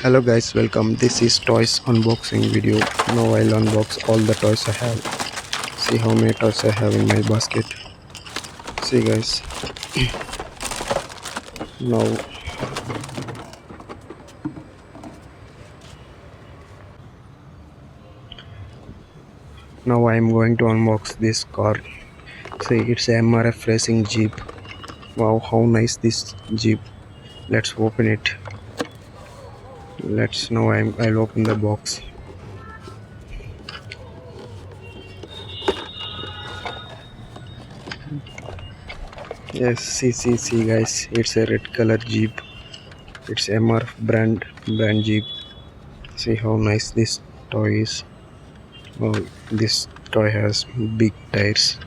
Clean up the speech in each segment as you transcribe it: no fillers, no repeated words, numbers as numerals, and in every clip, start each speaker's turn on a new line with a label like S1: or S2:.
S1: Hello guys, welcome. This is toys unboxing video. Now I'll unbox all the toys I have. See how many toys I have in my basket. See guys. Now now I am going to unbox this car. See, it's a MRF racing Jeep. Wow, how nice this Jeep. Let's open it. I'll open the box. Yes, see guys, it's a red color Jeep. It's MRF brand Jeep. See how nice this toy is. Wow, this toy has big tires.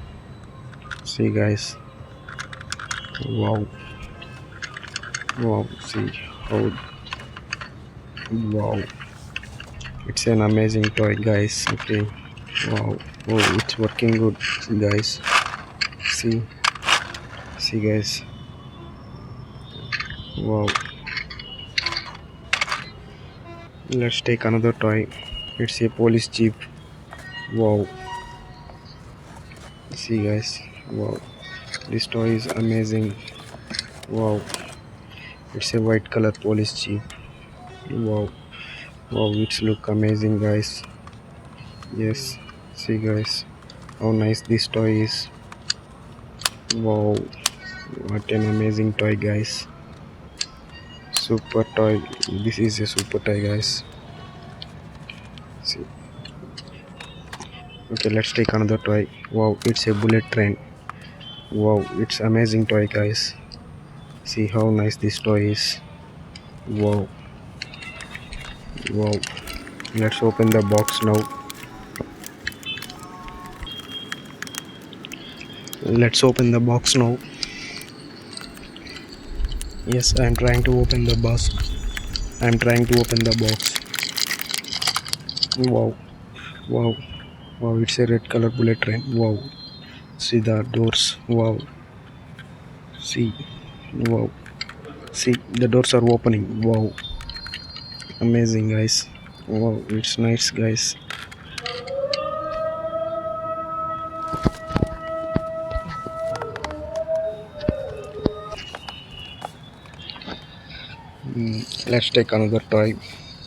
S1: See guys. Wow, see how. Wow, it's an amazing toy guys. Okay, wow. Oh, it's working good guys. See, guys. Wow, let's take another toy. It's a police jeep. Wow, see guys. Wow, this toy is amazing. Wow, it's a white color police jeep. Wow, it's look amazing guys. Yes, see guys how nice this toy is. Wow, what an amazing toy guys. Super toy. This is a super toy guys. See. Okay, let's take another toy. Wow, it's a bullet train. Wow, it's amazing toy guys. See how nice this toy is. Wow, let's open the box now. Let's open the box now. Yes, I am trying to open the box. Wow, wow, it's a red color bullet train. Wow, see the doors. Wow, see, wow, see the doors are opening. Wow, amazing guys. Wow, it's nice guys. Let's take another toy.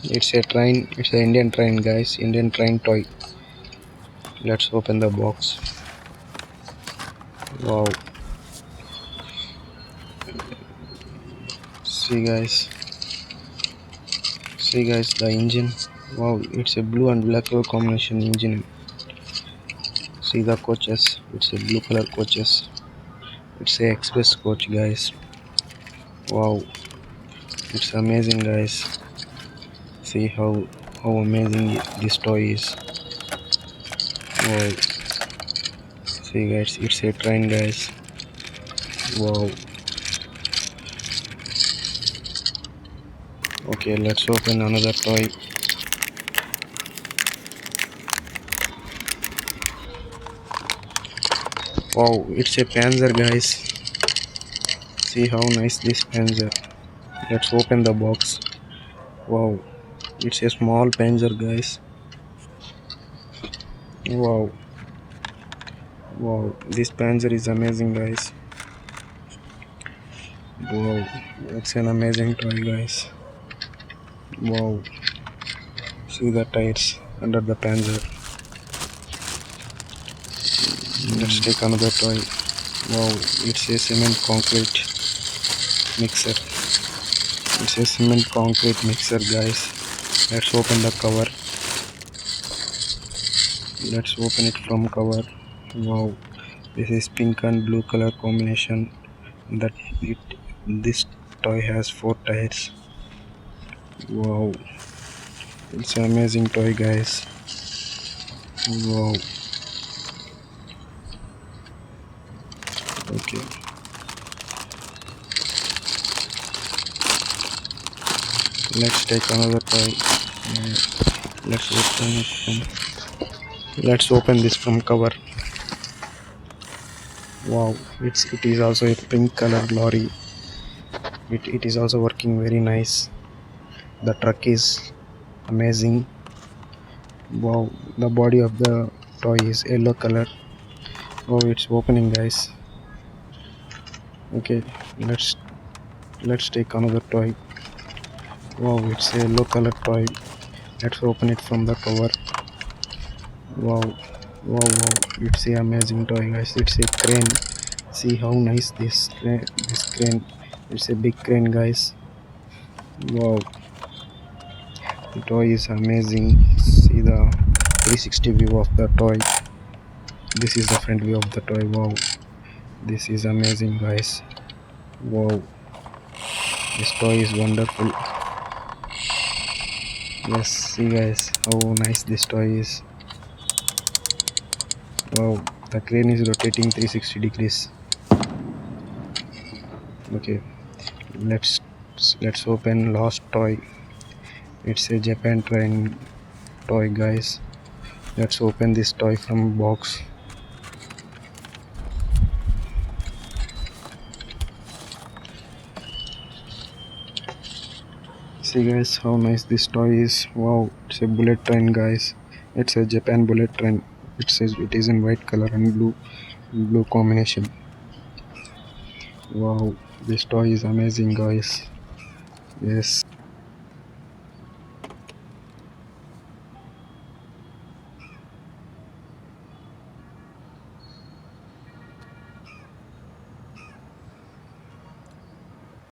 S1: It's a train. It's an Indian train guys. Indian train toy. Let's open the box. Wow, see guys the engine. Wow, it's a blue and black color combination engine. See the coaches. It's a blue color coaches. It's a express coach guys. Wow, it's amazing guys. See how amazing this toy is. Wow, see guys, it's a train guys. Wow. Okay, let's open another toy. Wow, it's a panzer guys. See how nice this panzer. Let's open the box. Wow, it's a small panzer guys. Wow, this panzer is amazing guys. Wow, it's an amazing toy guys. Wow, see the tires under the panzer. Let's take another toy. Wow, it's a cement concrete mixer. It's a cement concrete mixer guys. Let's open the cover. Let's open it from cover. Wow, this is pink and blue color combination. This toy has 4 tires. Wow, it's an amazing toy guys. Wow. Okay, let's take another toy. Let's open this from cover. Wow, it is also a pink color lorry. It is also working very nice. The truck is amazing. Wow, the body of the toy is yellow color. Oh, it's opening, guys. Okay, let's take another toy. Wow, it's a yellow color toy. Let's open it from the cover. Wow, wow, it's a amazing toy, guys. It's a crane. See how nice this crane. It's a big crane, guys. Wow, the toy is amazing. See the 360 view of the toy. This is the front view of the toy. Wow, this is amazing, guys. Wow, this toy is wonderful. Yes, see, guys, how nice this toy is. Wow, the crane is rotating 360 degrees. Okay, let's let's open last toy. It's a Japan train toy, guys. Let's open this toy from box. See, guys, how nice this toy is. Wow, it's a bullet train, guys. It's a Japan bullet train. It says it is in white color and blue combination. Wow, this toy is amazing, guys. Yes.